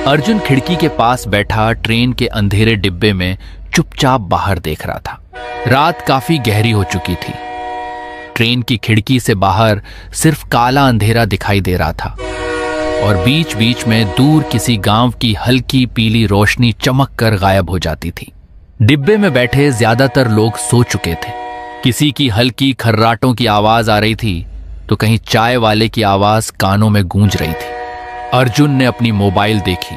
अर्जुन खिड़की के पास बैठा ट्रेन के अंधेरे डिब्बे में चुपचाप बाहर देख रहा था। रात काफी गहरी हो चुकी थी। ट्रेन की खिड़की से बाहर सिर्फ काला अंधेरा दिखाई दे रहा था और बीच बीच में दूर किसी गांव की हल्की पीली रोशनी चमक कर गायब हो जाती थी। डिब्बे में बैठे ज्यादातर लोग सो चुके थे। किसी की हल्की खर्राटों की आवाज आ रही थी तो कहीं चाय वाले की आवाज कानों में गूंज रही थी। अर्जुन ने अपनी मोबाइल देखी।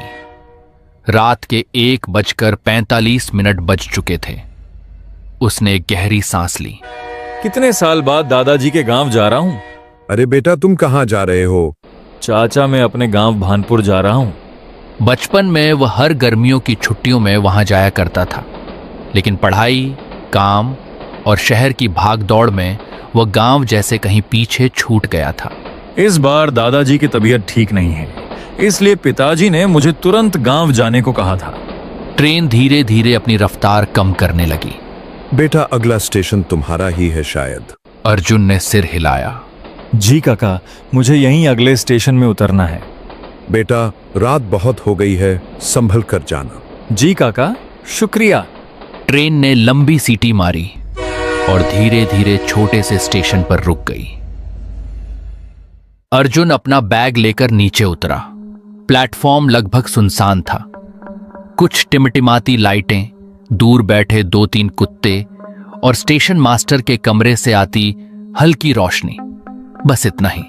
रात के 1:45 बज चुके थे। उसने एक गहरी सांस ली। कितने साल बाद दादाजी के गांव जा रहा हूँ। अरे बेटा, तुम कहाँ जा रहे हो? चाचा, मैं अपने गांव भानपुर जा रहा हूँ। बचपन में वह हर गर्मियों की छुट्टियों में वहां जाया करता था, लेकिन पढ़ाई, काम और शहर की भागदौड़ में वह गांव जैसे कहीं पीछे छूट गया था। इस बार दादाजी की तबीयत ठीक नहीं है, इसलिए पिताजी ने मुझे तुरंत गांव जाने को कहा था। ट्रेन धीरे धीरे अपनी रफ्तार कम करने लगी। बेटा, अगला स्टेशन तुम्हारा ही है शायद। अर्जुन ने सिर हिलाया। जी काका, मुझे यहीं अगले स्टेशन में उतरना है। बेटा, रात बहुत हो गई है, संभल कर जाना। जी काका, शुक्रिया। ट्रेन ने लंबी सीटी मारी और धीरे धीरे छोटे से स्टेशन पर रुक गई। अर्जुन अपना बैग लेकर नीचे उतरा। प्लेटफॉर्म लगभग सुनसान था। कुछ टिमटिमाती लाइटें, दूर बैठे 2-3 कुत्ते और स्टेशन मास्टर के कमरे से आती हल्की रोशनी, बस इतना ही।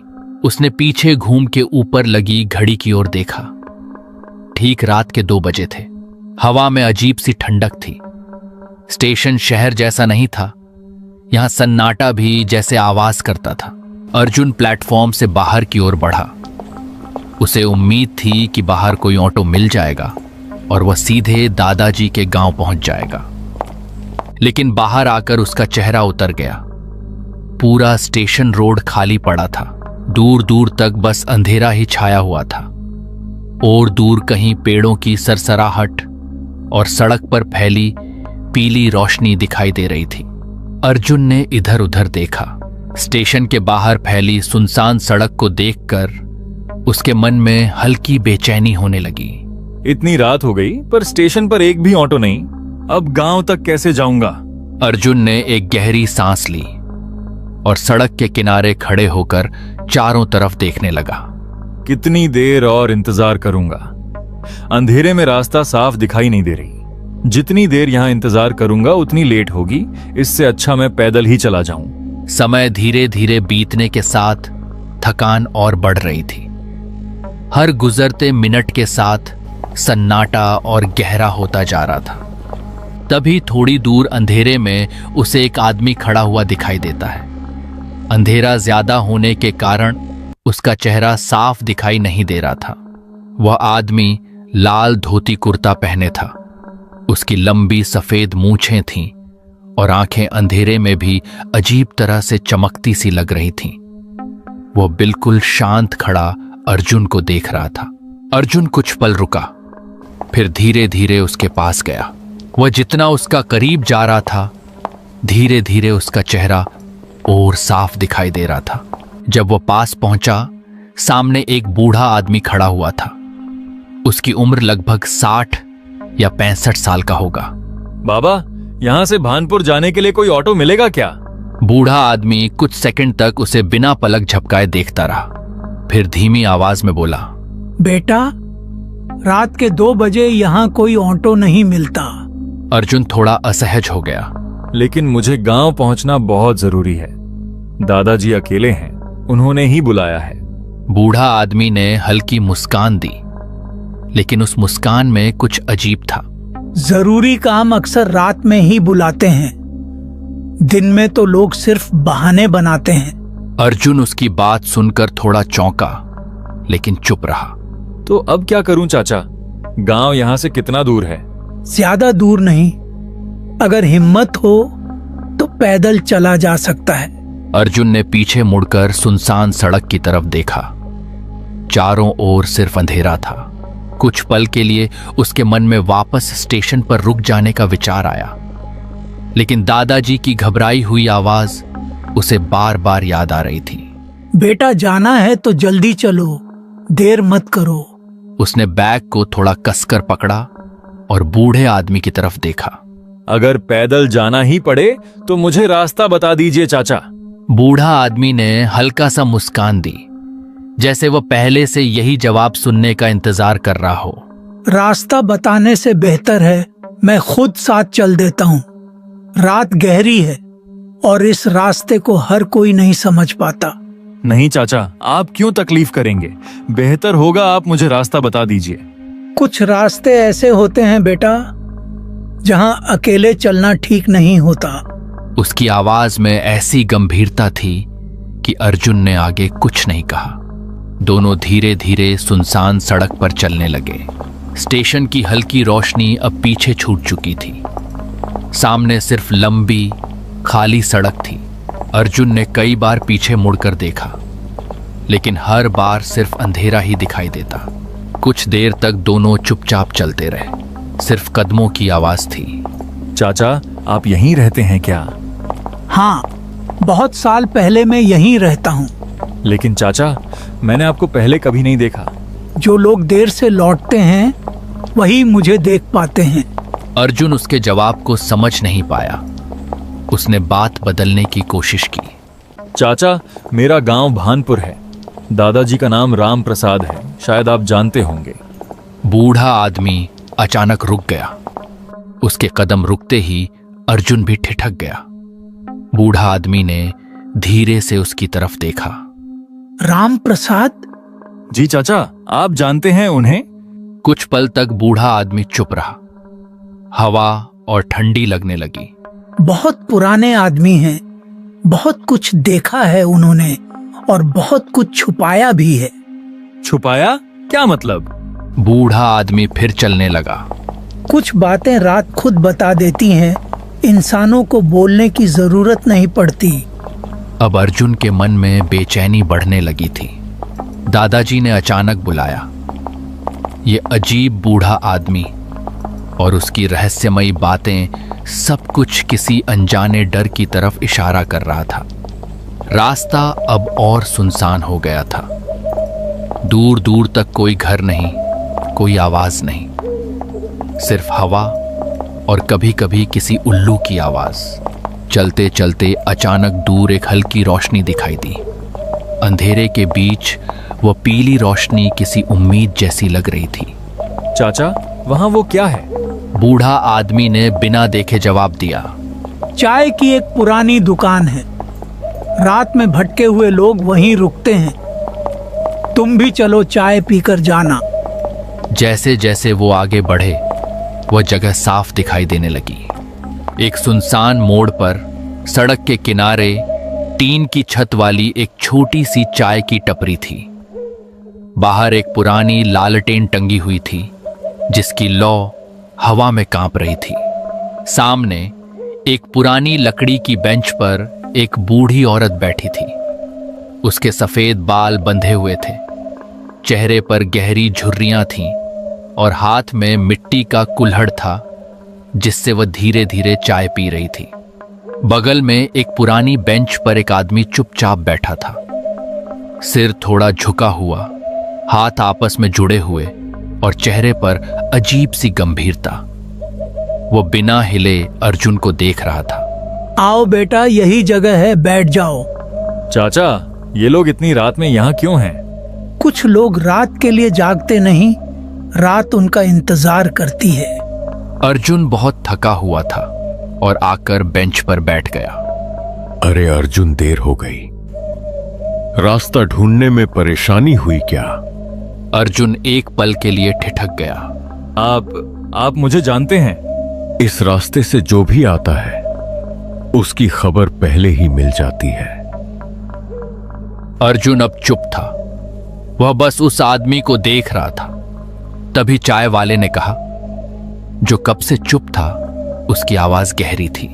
उसने पीछे घूम के ऊपर लगी घड़ी की ओर देखा। ठीक रात के 2 बजे थे। हवा में अजीब सी ठंडक थी। स्टेशन शहर जैसा नहीं था। यहां सन्नाटा भी जैसे आवाज करता था। अर्जुन प्लेटफॉर्म से बाहर की ओर बढ़ा। उसे उम्मीद थी कि बाहर कोई ऑटो मिल जाएगा और वह सीधे दादाजी के गांव पहुंच जाएगा, लेकिन बाहर आकर उसका चेहरा उतर गया। पूरा स्टेशन रोड खाली पड़ा था। दूर दूर तक बस अंधेरा ही छाया हुआ था और दूर कहीं पेड़ों की सरसराहट और सड़क पर फैली पीली रोशनी दिखाई दे रही थी। अर्जुन ने इधर उधर देखा। स्टेशन के बाहर फैली सुनसान सड़क को देखकर उसके मन में हल्की बेचैनी होने लगी। इतनी रात हो गई पर स्टेशन पर एक भी ऑटो नहीं। अब गांव तक कैसे जाऊंगा? अर्जुन ने एक गहरी सांस ली और सड़क के किनारे खड़े होकर चारों तरफ देखने लगा। कितनी देर और इंतजार करूंगा? अंधेरे में रास्ता साफ दिखाई नहीं दे रही। जितनी देर यहां इंतजार करूंगा उतनी लेट होगी। इससे अच्छा मैं पैदल ही चला जाऊं। समय धीरे धीरे बीतने के साथ थकान और बढ़ रही थी। हर गुजरते मिनट के साथ सन्नाटा और गहरा होता जा रहा था। तभी थोड़ी दूर अंधेरे में उसे एक आदमी खड़ा हुआ दिखाई देता है। अंधेरा ज्यादा होने के कारण उसका चेहरा साफ दिखाई नहीं दे रहा था। वह आदमी लाल धोती कुर्ता पहने था। उसकी लंबी सफेद मूछें थीं और आंखें अंधेरे में भी अजीब तरह से चमकती सी लग रही थीं। वह बिल्कुल शांत खड़ा अर्जुन को देख रहा था। अर्जुन कुछ पल रुका, फिर धीरे धीरे उसके पास गया। वह जितना उसका करीब जा रहा था, धीरे धीरे उसका चेहरा और साफ दिखाई दे रहा था। जब वह पास पहुंचा, सामने एक बूढ़ा आदमी खड़ा हुआ था। उसकी उम्र लगभग 60 या 65 साल का होगा। बाबा, यहाँ से भानपुर जाने के लिए कोई ऑटो मिलेगा क्या? बूढ़ा आदमी कुछ सेकंड तक उसे बिना पलक झपकाए देखता रहा, फिर धीमी आवाज में बोला, बेटा, रात के 2 बजे यहाँ कोई ऑटो नहीं मिलता। अर्जुन थोड़ा असहज हो गया। लेकिन मुझे गांव पहुंचना बहुत जरूरी है। दादाजी अकेले हैं, उन्होंने ही बुलाया है। बूढ़ा आदमी ने हल्की मुस्कान दी, लेकिन उस मुस्कान में कुछ अजीब था। जरूरी काम अक्सर रात में ही बुलाते हैं। दिन में तो लोग सिर्फ बहाने बनाते हैं। अर्जुन उसकी बात सुनकर थोड़ा चौंका, लेकिन चुप रहा। तो अब क्या करूं चाचा? गांव यहां से कितना दूर है? ज्यादा दूर नहीं। अगर हिम्मत हो तो पैदल चला जा सकता है। अर्जुन ने पीछे मुड़कर सुनसान सड़क की तरफ देखा। चारों ओर सिर्फ अंधेरा था। कुछ पल के लिए उसके मन में वापस स्टेशन पर रुक जाने का विचार आया, लेकिन दादाजी की घबराई हुई आवाज उसे बार बार याद आ रही थी। बेटा, जाना है तो जल्दी चलो, देर मत करो। उसने बैग को थोड़ा कसकर पकड़ा और बूढ़े आदमी की तरफ देखा। अगर पैदल जाना ही पड़े तो मुझे रास्ता बता दीजिए चाचा। बूढ़ा आदमी ने हल्का सा मुस्कान दी, जैसे वह पहले से यही जवाब सुनने का इंतजार कर रहा हो। रास्ता बताने से बेहतर है मैं खुद साथ चल देता हूँ। रात गहरी है और इस रास्ते को हर कोई नहीं समझ पाता। नहीं चाचा, आप क्यों तकलीफ करेंगे? बेहतर होगा आप मुझे रास्ता बता दीजिए। कुछ रास्ते ऐसे होते हैं बेटा जहां अकेले चलना ठीक नहीं होता। उसकी आवाज में ऐसी गंभीरता थी कि अर्जुन ने आगे कुछ नहीं कहा। दोनों धीरे धीरे सुनसान सड़क पर चलने लगे। स्टेशन की हल्की रोशनी अब पीछे छूट चुकी थी। सामने सिर्फ लंबी खाली सड़क थी। अर्जुन ने कई बार पीछे मुड़कर देखा, लेकिन हर बार सिर्फ अंधेरा ही दिखाई देता। कुछ देर तक दोनों चुपचाप चलते रहे। सिर्फ कदमों की आवाज थी। चाचा, आप यहीं रहते हैं क्या? हाँ, बहुत साल पहले मैं यहीं रहता हूँ। लेकिन चाचा, मैंने आपको पहले कभी नहीं देखा। जो लोग देर से लौटते हैं वही मुझे देख पाते हैं। अर्जुन उसके जवाब को समझ नहीं पाया। उसने बात बदलने की कोशिश की। चाचा, मेरा गांव भानपुर है। दादाजी का नाम राम प्रसाद है, शायद आप जानते होंगे। बूढ़ा आदमी अचानक रुक गया। उसके कदम रुकते ही अर्जुन भी ठिठक गया। बूढ़ा आदमी ने धीरे से उसकी तरफ देखा। राम प्रसाद? जी चाचा, आप जानते हैं उन्हें? कुछ पल तक बूढ़ा आदमी चुप रहा। हवा और ठंडी लगने लगी। बहुत पुराने आदमी हैं। बहुत कुछ देखा है उन्होंने और बहुत कुछ छुपाया भी है। छुपाया? क्या मतलब? बूढ़ा आदमी फिर चलने लगा। कुछ बातें रात खुद बता देती हैं। इंसानों को बोलने की जरूरत नहीं पड़ती। अब अर्जुन के मन में बेचैनी बढ़ने लगी थी। दादाजी ने अचानक बुलाया। ये अजीब बूढ़ा आदमी और उसकी रहस्यमयी बातें, सब कुछ किसी अनजाने डर की तरफ इशारा कर रहा था। रास्ता अब और सुनसान हो गया था। दूर दूर तक कोई घर नहीं, कोई आवाज नहीं, सिर्फ हवा और कभी कभी किसी उल्लू की आवाज। चलते चलते अचानक दूर एक हल्की रोशनी दिखाई दी। अंधेरे के बीच वह पीली रोशनी किसी उम्मीद जैसी लग रही थी। चाचा, वहां वो क्या है? बूढ़ा आदमी ने बिना देखे जवाब दिया। चाय की एक पुरानी दुकान है। रात में भटके हुए लोग वहीं रुकते हैं। तुम भी चलो, चाय पीकर जाना। जैसे जैसे वो आगे बढ़े, वह जगह साफ दिखाई देने लगी। एक सुनसान मोड़ पर सड़क के किनारे टीन की छत वाली एक छोटी सी चाय की टपरी थी। बाहर एक पुरानी लालटेन टंगी हुई थी, जिसकी लौ हवा में कांप रही थी। सामने एक पुरानी लकड़ी की बेंच पर एक बूढ़ी औरत बैठी थी। उसके सफेद बाल बंधे हुए थे, चेहरे पर गहरी झुर्रियां थीं और हाथ में मिट्टी का कुल्हड़ था, जिससे वह धीरे धीरे चाय पी रही थी। बगल में एक पुरानी बेंच पर एक आदमी चुपचाप बैठा था, सिर थोड़ा झुका हुआ, हाथ आपस में जुड़े हुए और चेहरे पर अजीब सी गंभीरता। वो बिना हिले अर्जुन को देख रहा था। आओ बेटा, यही जगह है, बैठ जाओ। चाचा, ये लोग इतनी रात में यहाँ क्यों हैं? कुछ लोग रात के लिए जागते नहीं, रात उनका इंतजार करती है। अर्जुन बहुत थका हुआ था और आकर बेंच पर बैठ गया। अरे अर्जुन, देर हो गई। रास्ता ढूंढने में परेशानी हुई क्या? अर्जुन एक पल के लिए ठिठक गया। आप मुझे जानते हैं? इस रास्ते से जो भी आता है उसकी खबर पहले ही मिल जाती है। अर्जुन अब चुप था। वह बस उस आदमी को देख रहा था। तभी चाय वाले ने कहा, जो कब से चुप था, उसकी आवाज गहरी थी।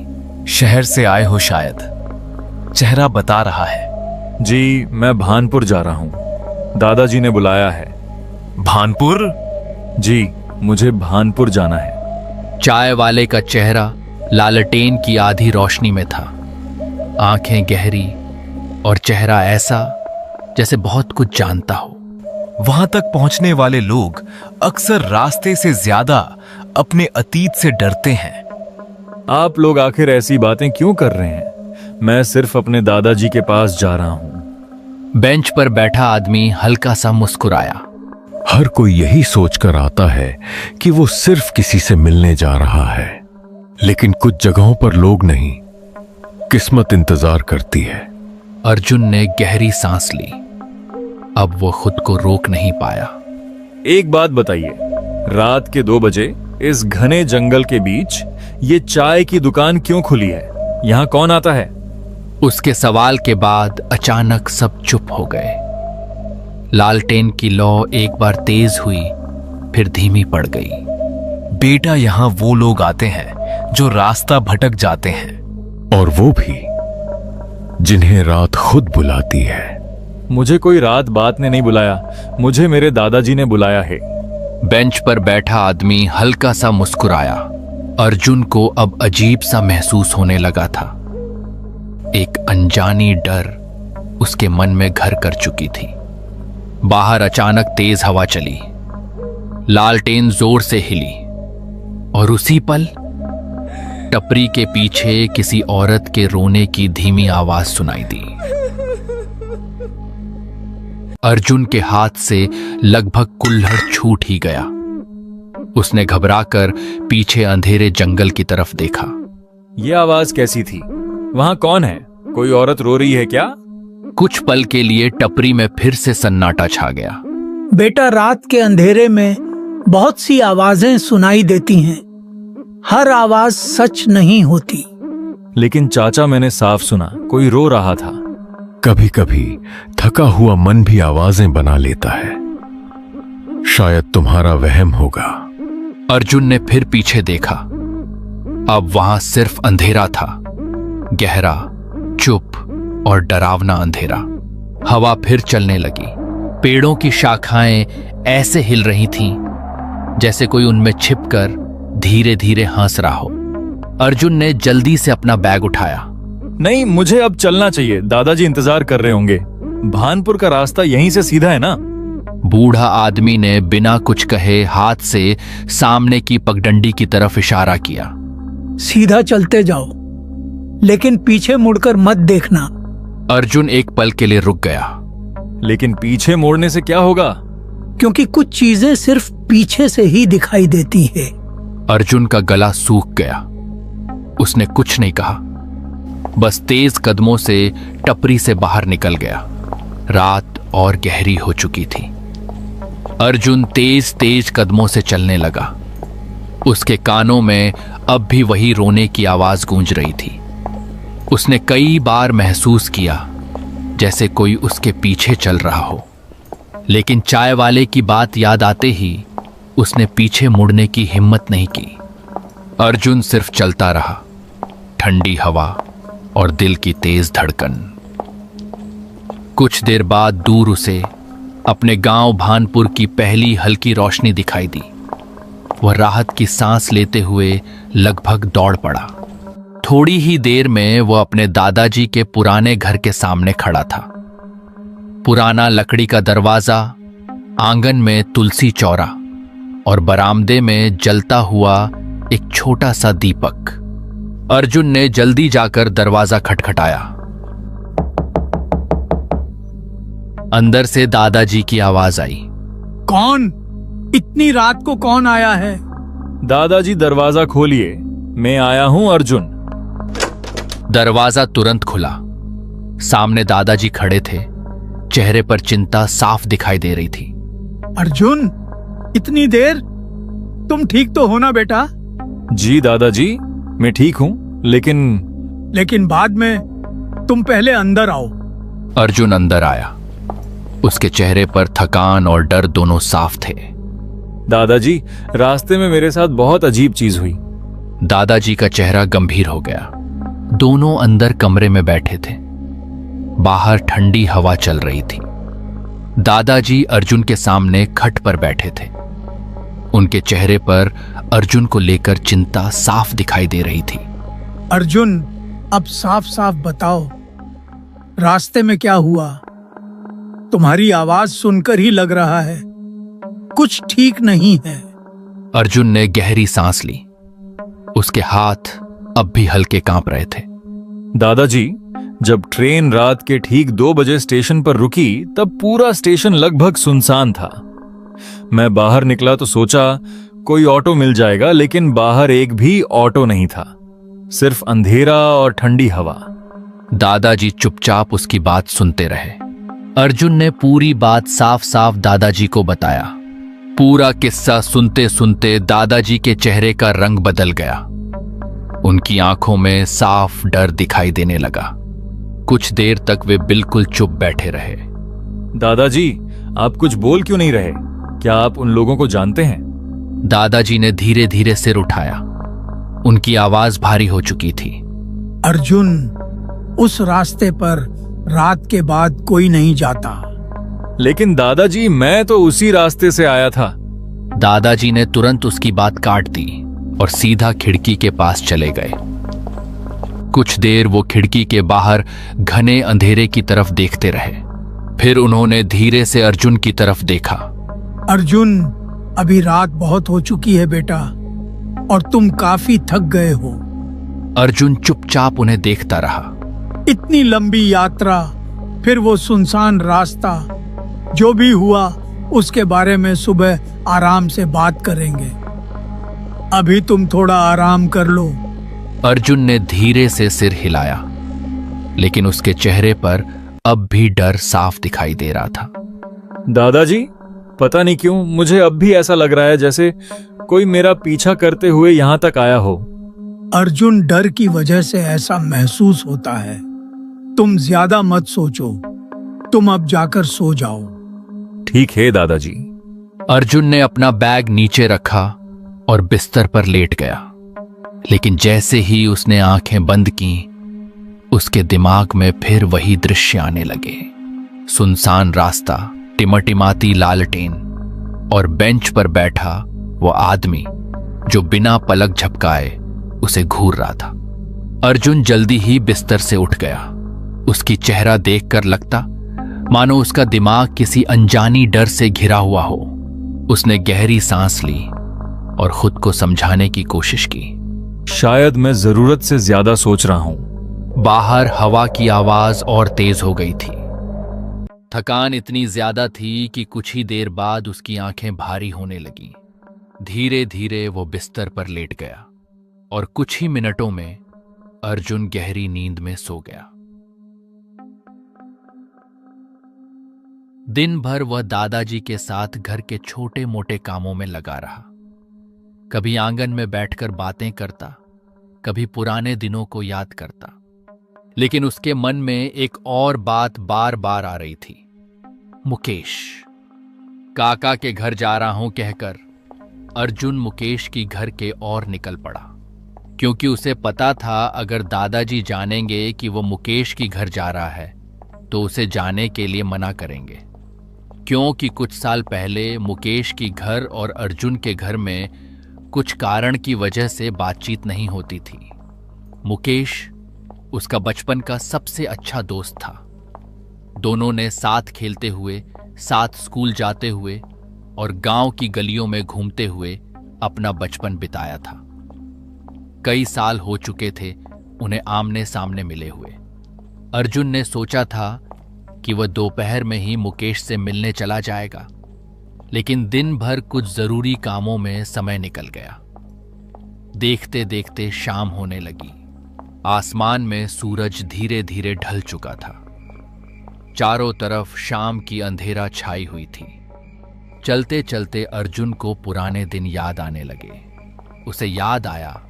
शहर से आए हो शायद, चेहरा बता रहा है। जी, मैं भानपुर जा रहा हूं। दादाजी ने बुलाया है। भानपुर? जी, मुझे भानपुर जाना है। चाय वाले का चेहरा लालटेन की आधी रोशनी में था। आंखें गहरी और चेहरा ऐसा जैसे बहुत कुछ जानता हो। वहां तक पहुंचने वाले लोग अक्सर रास्ते से ज्यादा अपने अतीत से डरते हैं। आप लोग आखिर ऐसी बातें क्यों कर रहे हैं? मैं सिर्फ अपने दादाजी के पास जा रहा हूं। बेंच पर बैठा आदमी हल्का सा मुस्कुराया। हर कोई यही सोचकर आता है कि वो सिर्फ किसी से मिलने जा रहा है, लेकिन कुछ जगहों पर लोग नहीं, किस्मत इंतजार करती है। अर्जुन ने गहरी सांस ली। अब वो खुद को रोक नहीं पाया। एक बात बताइए, रात के 2 बजे इस घने जंगल के बीच ये चाय की दुकान क्यों खुली है? यहां कौन आता है? उसके सवाल के बाद अचानक सब चुप हो गए। लालटेन की लौ एक बार तेज हुई, फिर धीमी पड़ गई। बेटा, यहां वो लोग आते हैं जो रास्ता भटक जाते हैं, और वो भी जिन्हें रात खुद बुलाती है। मुझे कोई रात बात ने नहीं बुलाया, मुझे मेरे दादाजी ने बुलाया है। बेंच पर बैठा आदमी हल्का सा मुस्कुराया। अर्जुन को अब अजीब सा महसूस होने लगा था। एक अनजानी डर उसके मन में घर कर चुकी थी। बाहर अचानक तेज हवा चली, लालटेन जोर से हिली, और उसी पल टपरी के पीछे किसी औरत के रोने की धीमी आवाज सुनाई दी। अर्जुन के हाथ से लगभग कुल्हड़ छूट ही गया। उसने घबराकर पीछे अंधेरे जंगल की तरफ देखा। यह आवाज कैसी थी? वहां कौन है? कोई औरत रो रही है क्या? कुछ पल के लिए टपरी में फिर से सन्नाटा छा गया। बेटा, रात के अंधेरे में बहुत सी आवाजें सुनाई देती हैं। हर आवाज सच नहीं होती। लेकिन चाचा, मैंने साफ सुना कोई रो रहा था। कभी कभी थका हुआ मन भी आवाजें बना लेता है। शायद तुम्हारा वहम होगा। अर्जुन ने फिर पीछे देखा। अब वहां सिर्फ अंधेरा था, गहरा, चुप और डरावना अंधेरा। हवा फिर चलने लगी। पेड़ों की शाखाएं ऐसे हिल रही थीं जैसे कोई उनमें छिपकर धीरे धीरे हंस रहा हो। अर्जुन ने जल्दी से अपना बैग उठाया। नहीं, मुझे अब चलना चाहिए, दादाजी इंतजार कर रहे होंगे। भानपुर का रास्ता यहीं से सीधा है ना? बूढ़ा आदमी ने बिना कुछ कहे हाथ से सामने की पगडंडी की तरफ इशारा किया। सीधा चलते जाओ, लेकिन पीछे मुड़कर मत देखना। अर्जुन एक पल के लिए रुक गया। लेकिन पीछे मोड़ने से क्या होगा? क्योंकि कुछ चीजें सिर्फ पीछे से ही दिखाई देती है। अर्जुन का गला सूख गया। उसने कुछ नहीं कहा, बस तेज कदमों से टपरी से बाहर निकल गया। रात और गहरी हो चुकी थी। अर्जुन तेज तेज कदमों से चलने लगा। उसके कानों में अब भी वही रोने की आवाज गूंज रही थी। उसने कई बार महसूस किया जैसे कोई उसके पीछे चल रहा हो, लेकिन चाय वाले की बात याद आते ही उसने पीछे मुड़ने की हिम्मत नहीं की। अर्जुन सिर्फ चलता रहा, ठंडी हवा और दिल की तेज धड़कन। कुछ देर बाद दूर उसे अपने गांव भानपुर की पहली हल्की रोशनी दिखाई दी। वह राहत की सांस लेते हुए लगभग दौड़ पड़ा। थोड़ी ही देर में वह अपने दादाजी के पुराने घर के सामने खड़ा था। पुराना लकड़ी का दरवाजा, आंगन में तुलसी चौरा और बरामदे में जलता हुआ एक छोटा सा दीपक। अर्जुन ने जल्दी जाकर दरवाजा खटखटाया। अंदर से दादाजी की आवाज आई। कौन? इतनी रात को कौन आया है? दादाजी, दरवाजा खोलिए, मैं आया हूं अर्जुन। दरवाजा तुरंत खुला। सामने दादाजी खड़े थे। चेहरे पर चिंता साफ दिखाई दे रही थी। अर्जुन, इतनी देर? तुम ठीक तो हो ना बेटा? जी दादाजी, मैं ठीक हूं, लेकिन बाद में तुम पहले अंदर आओ। अर्जुन अंदर आया। उसके चेहरे पर थकान और डर दोनों साफ थे। दादाजी, रास्ते में मेरे साथ बहुत अजीब चीज हुई। दादाजी का चेहरा गंभीर हो गया। दोनों अंदर कमरे में बैठे थे। बाहर ठंडी हवा चल रही थी। दादाजी अर्जुन के सामने खट पर बैठे थे। उनके चेहरे पर अर्जुन को लेकर चिंता साफ दिखाई दे रही थी। अर्जुन, अब साफ साफ बताओ, रास्ते में क्या हुआ? तुम्हारी आवाज सुनकर ही लग रहा है कुछ ठीक नहीं है। अर्जुन ने गहरी सांस ली। उसके हाथ अब भी हल्के कांप रहे थे। दादाजी, जब ट्रेन रात के ठीक 2 बजे स्टेशन पर रुकी तब पूरा स्टेशन लगभग सुनसान था। मैं बाहर निकला तो सोचा कोई ऑटो मिल जाएगा, लेकिन बाहर एक भी ऑटो नहीं था, सिर्फ अंधेरा और ठंडी हवा। दादाजी चुपचाप उसकी बात सुनते रहे। अर्जुन ने पूरी बात साफ साफ दादाजी को बताया। पूरा किस्सा सुनते सुनते दादाजी के चेहरे का रंग बदल गया। उनकी आंखों में साफ डर दिखाई देने लगा। कुछ देर तक वे बिल्कुल चुप बैठे रहे। दादाजी, आप कुछ बोल क्यों नहीं रहे? क्या आप उन लोगों को जानते हैं? दादाजी ने धीरे धीरे सिर उठाया। उनकी आवाज भारी हो चुकी थी। अर्जुन, उस रास्ते पर रात के बाद कोई नहीं जाता। लेकिन दादाजी, मैं तो उसी रास्ते से आया था। दादाजी ने तुरंत उसकी बात काट दी और सीधा खिड़की के पास चले गए। कुछ देर वो खिड़की के बाहर घने अंधेरे की तरफ देखते रहे। फिर उन्होंने धीरे से अर्जुन की तरफ देखा। अर्जुन, अभी रात बहुत हो चुकी है बेटा, और तुम काफी थक गए हो। अर्जुन चुपचाप उन्हें देखता रहा। इतनी लंबी यात्रा, फिर वो सुनसान रास्ता। जो भी हुआ उसके बारे में सुबह आराम से बात करेंगे। अभी तुम थोड़ा आराम कर लो। अर्जुन ने धीरे से सिर हिलाया, लेकिन उसके चेहरे पर अब भी डर साफ दिखाई दे रहा था। दादाजी, पता नहीं क्यों मुझे अब भी ऐसा लग रहा है जैसे कोई मेरा पीछा करते हुए यहां तक आया हो। अर्जुन, डर की वजह से ऐसा महसूस होता है। तुम ज्यादा मत सोचो। तुम अब जाकर सो जाओ। ठीक है दादाजी। अर्जुन ने अपना बैग नीचे रखा और बिस्तर पर लेट गया। लेकिन जैसे ही उसने आंखें बंद की, उसके दिमाग में फिर वही दृश्य आने लगे। सुनसान रास्ता, टिमटिमाती लालटेन और बेंच पर बैठा वो आदमी जो बिना पलक झपकाए उसे घूर रहा था। अर्जुन जल्दी ही बिस्तर से उठ गया। उसकी चेहरा देखकर लगता मानो उसका दिमाग किसी अनजानी डर से घिरा हुआ हो। उसने गहरी सांस ली और खुद को समझाने की कोशिश की। शायद मैं जरूरत से ज्यादा सोच रहा हूं। बाहर हवा की आवाज और तेज हो गई थी। थकान इतनी ज्यादा थी कि कुछ ही देर बाद उसकी आंखें भारी होने लगीं। धीरे धीरे वो बिस्तर पर लेट गया और कुछ ही मिनटों में अर्जुन गहरी नींद में सो गया। दिन भर वह दादाजी के साथ घर के छोटे मोटे कामों में लगा रहा। कभी आंगन में बैठकर बातें करता, कभी पुराने दिनों को याद करता। लेकिन उसके मन में एक और बात बार बार आ रही थी। मुकेश। काका के घर जा रहा हूं कहकर अर्जुन मुकेश की घर के और निकल पड़ा, क्योंकि उसे पता था अगर दादाजी जानेंगे कि वो मुकेश की घर जा रहा है तो उसे जाने के लिए मना करेंगे। क्योंकि कुछ साल पहले मुकेश की घर और अर्जुन के घर में कुछ कारण की वजह से बातचीत नहीं होती थी। मुकेश उसका बचपन का सबसे अच्छा दोस्त था। दोनों ने साथ खेलते हुए, साथ स्कूल जाते हुए और गांव की गलियों में घूमते हुए अपना बचपन बिताया था। कई साल हो चुके थे उन्हें आमने सामने मिले हुए। अर्जुन ने सोचा था कि वह दोपहर में ही मुकेश से मिलने चला जाएगा, लेकिन दिन भर कुछ जरूरी कामों में समय निकल गया। देखते देखते शाम होने लगी। आसमान में सूरज धीरे धीरे ढल चुका था। चारों तरफ शाम की अंधेरा छाई हुई थी। चलते चलते अर्जुन को पुराने दिन याद आने लगे। उसे याद आया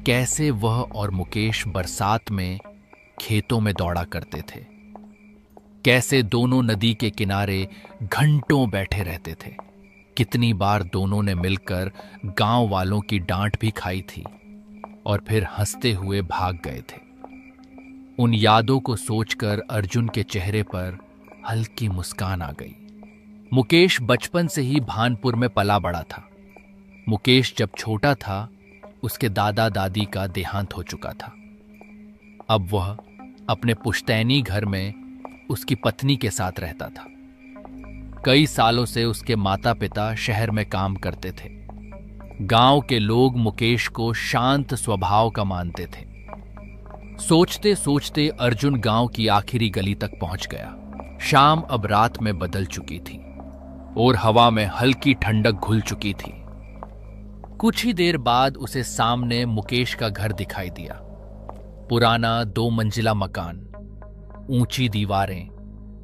कैसे वह और मुकेश बरसात में खेतों में दौड़ा करते थे, कैसे दोनों नदी के किनारे घंटों बैठे रहते थे। कितनी बार दोनों ने मिलकर गांव वालों की डांट भी खाई थी और फिर हंसते हुए भाग गए थे। उन यादों को सोचकर अर्जुन के चेहरे पर हल्की मुस्कान आ गई। मुकेश बचपन से ही भानपुर में पला बड़ा था। मुकेश जब छोटा था उसके दादा दादी का देहांत हो चुका था। अब वह अपने पुश्तैनी घर में उसकी पत्नी के साथ रहता था। कई सालों से उसके माता पिता शहर में काम करते थे। गांव के लोग मुकेश को शांत स्वभाव का मानते थे। सोचते सोचते अर्जुन गांव की आखिरी गली तक पहुंच गया। शाम अब रात में बदल चुकी थी और हवा में हल्की ठंडक घुल चुकी थी। कुछ ही देर बाद उसे सामने मुकेश का घर दिखाई दिया। पुराना 2 मंजिला मकान, ऊंची दीवारें,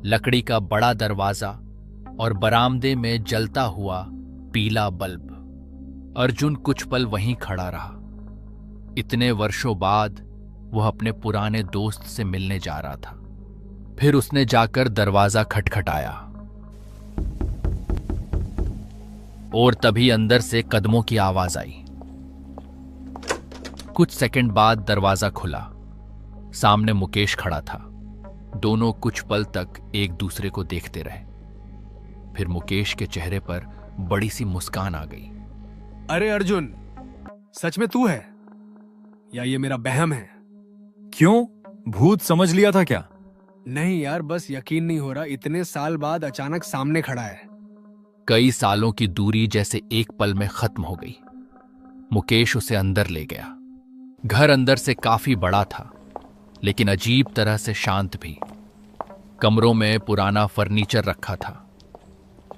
लकड़ी का बड़ा दरवाजा और बरामदे में जलता हुआ पीला बल्ब। अर्जुन कुछ पल वहीं खड़ा रहा। इतने वर्षों बाद वह अपने पुराने दोस्त से मिलने जा रहा था। फिर उसने जाकर दरवाजा खटखटाया और तभी अंदर से कदमों की आवाज आई। कुछ सेकंड बाद दरवाजा खुला। सामने मुकेश खड़ा था। दोनों कुछ पल तक एक दूसरे को देखते रहे। फिर मुकेश के चेहरे पर बड़ी सी मुस्कान आ गई। अरे अर्जुन, सच में तू है या ये मेरा बहम है? क्यों, भूत समझ लिया था क्या? नहीं यार, बस यकीन नहीं हो रहा, इतने साल बाद अचानक सामने खड़ा है। कई सालों की दूरी जैसे एक पल में खत्म हो गई। मुकेश उसे अंदर ले गया। घर अंदर से काफी बड़ा था, लेकिन अजीब तरह से शांत भी। कमरों में पुराना फर्नीचर रखा था।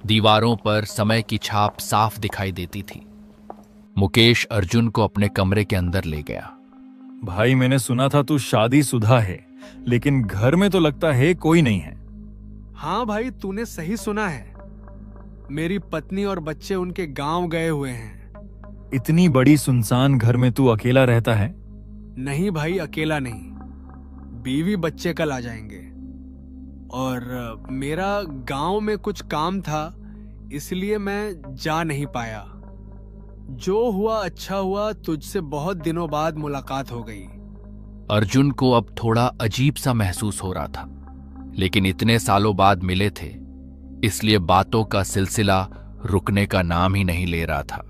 दीवारों पर समय की छाप साफ दिखाई देती थी। मुकेश अर्जुन को अपने कमरे के अंदर ले गया। भाई, मैंने सुना था तू शादीशुदा है, लेकिन घर में तो लगता है कोई नहीं है। हाँ भाई, तूने सही सुना है। मेरी पत्नी और बच्चे उनके गांव गए हुए हैं। इतनी बड़ी सुनसान घर में तू अकेला रहता है? नहीं भाई, अकेला नहीं, बीवी बच्चे कल आ जाएंगे। और मेरा गांव में कुछ काम था, इसलिए मैं जा नहीं पाया। जो हुआ अच्छा हुआ, तुझसे बहुत दिनों बाद मुलाकात हो गई। अर्जुन को अब थोड़ा अजीब सा महसूस हो रहा था, लेकिन इतने सालों बाद मिले थे, इसलिए बातों का सिलसिला रुकने का नाम ही नहीं ले रहा था।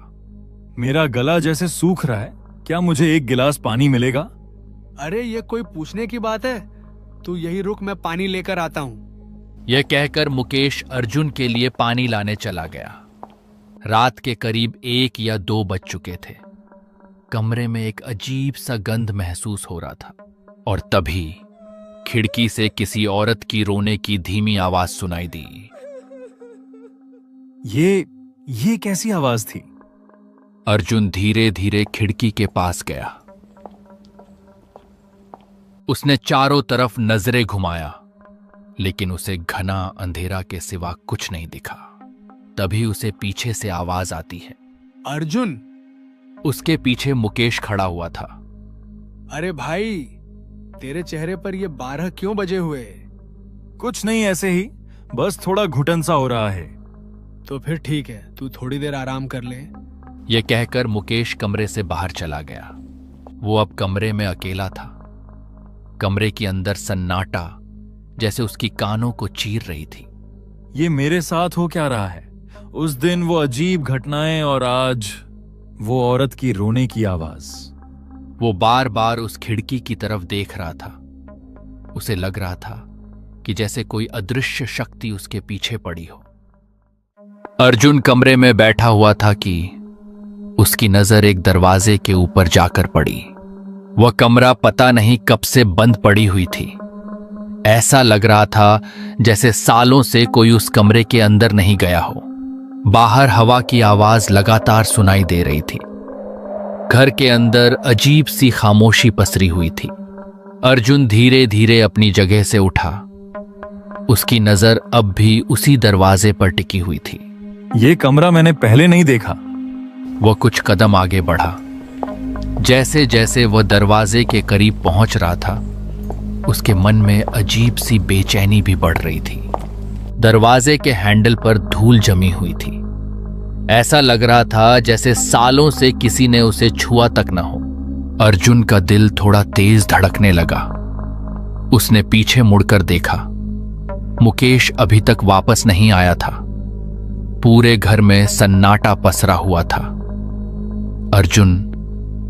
मेरा गला जैसे सूख रहा है, क्या मुझे एक गिलास पानी मिलेगा? अरे ये कोई पूछने की बात है? तू यही रुक, मैं पानी लेकर आता हूं। यह कहकर मुकेश अर्जुन के लिए पानी लाने चला गया। रात के करीब 1 या 2 बज चुके थे। कमरे में एक अजीब सा गंध महसूस हो रहा था और तभी खिड़की से किसी औरत की रोने की धीमी आवाज सुनाई दी। ये कैसी आवाज थी? अर्जुन धीरे धीरे खिड़की के पास गया। उसने चारों तरफ नजरें घुमाया, लेकिन उसे घना अंधेरा के सिवा कुछ नहीं दिखा। तभी उसे पीछे से आवाज आती है। अर्जुन! उसके पीछे मुकेश खड़ा हुआ था। अरे भाई, तेरे चेहरे पर ये 12 क्यों बजे हुए? कुछ नहीं, ऐसे ही, बस थोड़ा घुटन सा हो रहा है। तो फिर ठीक है, तू थोड़ी देर आराम कर ले। यह कहकर मुकेश कमरे से बाहर चला गया। वो अब कमरे में अकेला था। कमरे के अंदर सन्नाटा जैसे उसकी कानों को चीर रही थी। ये मेरे साथ हो क्या रहा है? उस दिन वो अजीब घटनाएं और आज वो औरत की रोने की आवाज। वो बार बार उस खिड़की की तरफ देख रहा था। उसे लग रहा था कि जैसे कोई अदृश्य शक्ति उसके पीछे पड़ी हो। अर्जुन कमरे में बैठा हुआ था कि उसकी नजर एक दरवाजे के ऊपर जाकर पड़ी। वह कमरा पता नहीं कब से बंद पड़ी हुई थी। ऐसा लग रहा था जैसे सालों से कोई उस कमरे के अंदर नहीं गया हो। बाहर हवा की आवाज लगातार सुनाई दे रही थी। घर के अंदर अजीब सी खामोशी पसरी हुई थी। अर्जुन धीरे धीरे अपनी जगह से उठा। उसकी नजर अब भी उसी दरवाजे पर टिकी हुई थी। ये कमरा मैंने पहले नहीं देखा। वह कुछ कदम आगे बढ़ा। जैसे जैसे वह दरवाजे के करीब पहुंच रहा था, उसके मन में अजीब सी बेचैनी भी बढ़ रही थी। दरवाजे के हैंडल पर धूल जमी हुई थी। ऐसा लग रहा था जैसे सालों से किसी ने उसे छुआ तक न हो। अर्जुन का दिल थोड़ा तेज धड़कने लगा। उसने पीछे मुड़कर देखा। मुकेश अभी तक वापस नहीं आया था। पूरे घर में सन्नाटा पसरा हुआ था। अर्जुन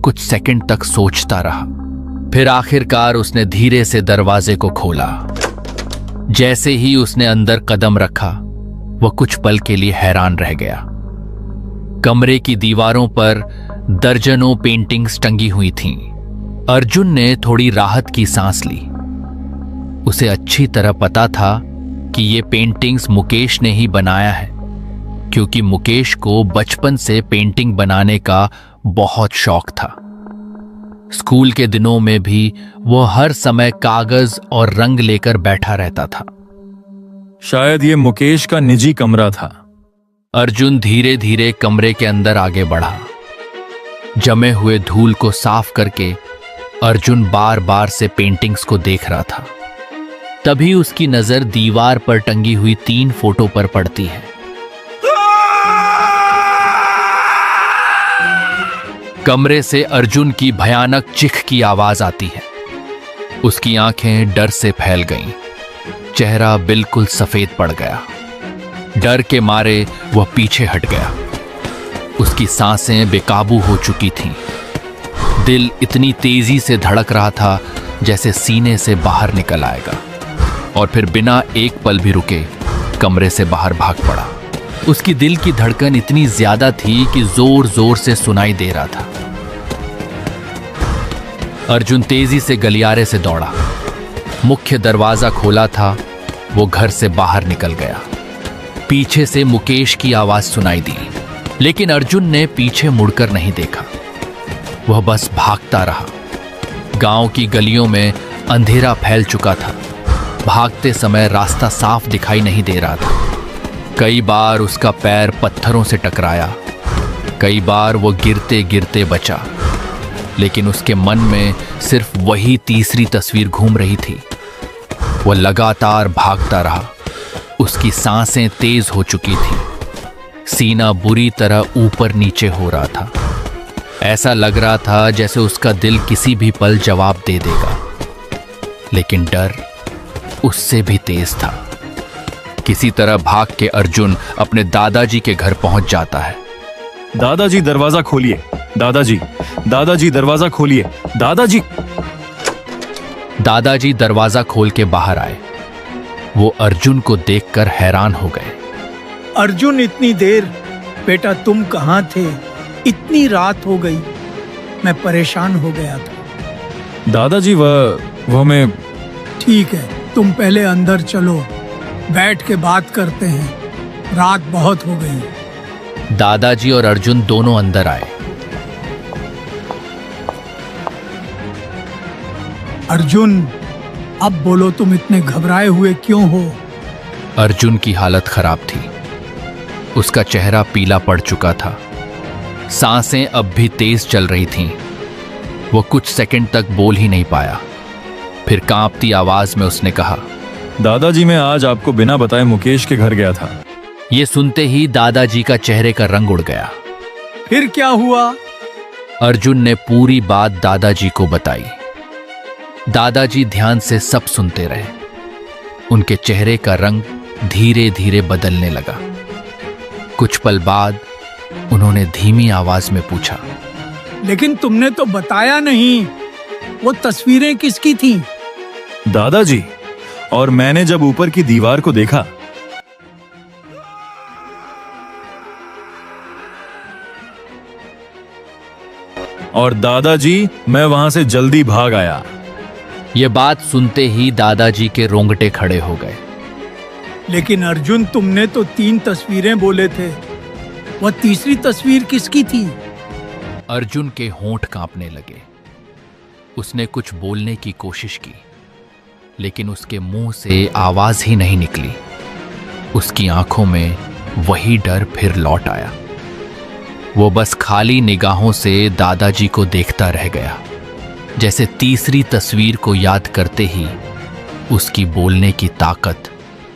कुछ सेकंड तक सोचता रहा। फिर आखिरकार उसने धीरे से दरवाजे को खोला। जैसे ही उसने अंदर कदम रखा, वह कुछ पल के लिए हैरान रह गया। कमरे की दीवारों पर दर्जनों पेंटिंग्स टंगी हुई थीं। अर्जुन ने थोड़ी राहत की सांस ली। उसे अच्छी तरह पता था कि ये पेंटिंग्स मुकेश ने ही बनाया है, क्योंकि मुकेश को बचपन से पेंटिंग बनाने का बहुत शौक था। स्कूल के दिनों में भी वह हर समय कागज और रंग लेकर बैठा रहता था। शायद ये मुकेश का निजी कमरा था। अर्जुन धीरे धीरे कमरे के अंदर आगे बढ़ा। जमे हुए धूल को साफ करके अर्जुन बार बार से पेंटिंग्स को देख रहा था। तभी उसकी नजर दीवार पर टंगी हुई 3 फोटो पर पड़ती है। कमरे से अर्जुन की भयानक चिख की आवाज आती है। उसकी आंखें डर से फैल गईं। चेहरा बिल्कुल सफेद पड़ गया। डर के मारे वह पीछे हट गया। उसकी सांसें बेकाबू हो चुकी थीं। दिल इतनी तेजी से धड़क रहा था जैसे सीने से बाहर निकल आएगा, और फिर बिना एक पल भी रुके कमरे से बाहर भाग पड़ा। उसकी दिल की धड़कन इतनी ज्यादा थी कि जोर जोर से सुनाई दे रहा था। अर्जुन तेजी से गलियारे से दौड़ा। मुख्य दरवाजा खोला था। वो घर से बाहर निकल गया। पीछे से मुकेश की आवाज सुनाई दी, लेकिन अर्जुन ने पीछे मुड़कर नहीं देखा। वह बस भागता रहा। गांव की गलियों में अंधेरा फैल चुका था। भागते समय रास्ता साफ दिखाई नहीं दे रहा था। कई बार उसका पैर पत्थरों से टकराया। कई बार वो गिरते गिरते बचा, लेकिन उसके मन में सिर्फ वही तीसरी तस्वीर घूम रही थी। वह लगातार भागता रहा। उसकी सांसें तेज हो चुकी थी। सीना बुरी तरह ऊपर नीचे हो रहा था। ऐसा लग रहा था जैसे उसका दिल किसी भी पल जवाब दे देगा, लेकिन डर उससे भी तेज था। किसी तरह भाग के अर्जुन अपने दादाजी के घर पहुंच जाता है। दादाजी दरवाजा खोलिए, दादाजी, दादाजी दरवाजा खोलिए, दादाजी। दादाजी दरवाजा खोल के बाहर आए। वो अर्जुन को देखकर हैरान हो गए। अर्जुन, इतनी देर? बेटा तुम कहाँ थे? इतनी रात हो गई। मैं परेशान हो गया था। दादाजी वह मैं। ठीक है, तुम पहले अंदर चलो, बैठ के बात करते हैं। रात बहुत हो गई। दादाजी और अर्जुन दोनों अंदर आए। अर्जुन, अब बोलो, तुम इतने घबराए हुए क्यों हो? अर्जुन की हालत खराब थी। उसका चेहरा पीला पड़ चुका था। सांसें अब भी तेज चल रही थीं। वो कुछ सेकंड तक बोल ही नहीं पाया। फिर कांपती आवाज में उसने कहा, दादाजी मैं आज आपको बिना बताए मुकेश के घर गया था। यह सुनते ही दादाजी का चेहरे का रंग उड़ गया। फिर क्या हुआ? अर्जुन ने पूरी बात दादाजी को बताई। दादाजी ध्यान से सब सुनते रहे। उनके चेहरे का रंग धीरे धीरे बदलने लगा। कुछ पल बाद उन्होंने धीमी आवाज में पूछा, लेकिन तुमने तो बताया नहीं, वो तस्वीरें किसकी थीं? दादाजी, और मैंने जब ऊपर की दीवार को देखा और दादाजी, मैं वहां से जल्दी भाग आया। यह बात सुनते ही दादाजी के रोंगटे खड़े हो गए। लेकिन अर्जुन, तुमने तो 3 तस्वीरें बोले थे। वह तीसरी तस्वीर किसकी थी? अर्जुन के होंठ कांपने लगे। उसने कुछ बोलने की कोशिश की, लेकिन उसके मुंह से आवाज ही नहीं निकली। उसकी आंखों में वही डर फिर लौट आया। वो बस खाली निगाहों से दादाजी को देखता रह गया, जैसे तीसरी तस्वीर को याद करते ही उसकी बोलने की ताकत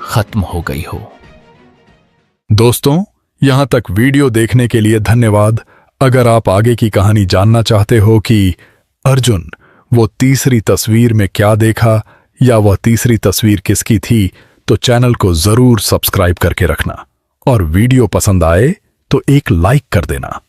खत्म हो गई हो। दोस्तों, यहां तक वीडियो देखने के लिए धन्यवाद। अगर आप आगे की कहानी जानना चाहते हो कि अर्जुन वो तीसरी तस्वीर में क्या देखा या वह तीसरी तस्वीर किसकी थी, तो चैनल को जरूर सब्सक्राइब करके रखना, और वीडियो पसंद आए तो एक लाइक कर देना।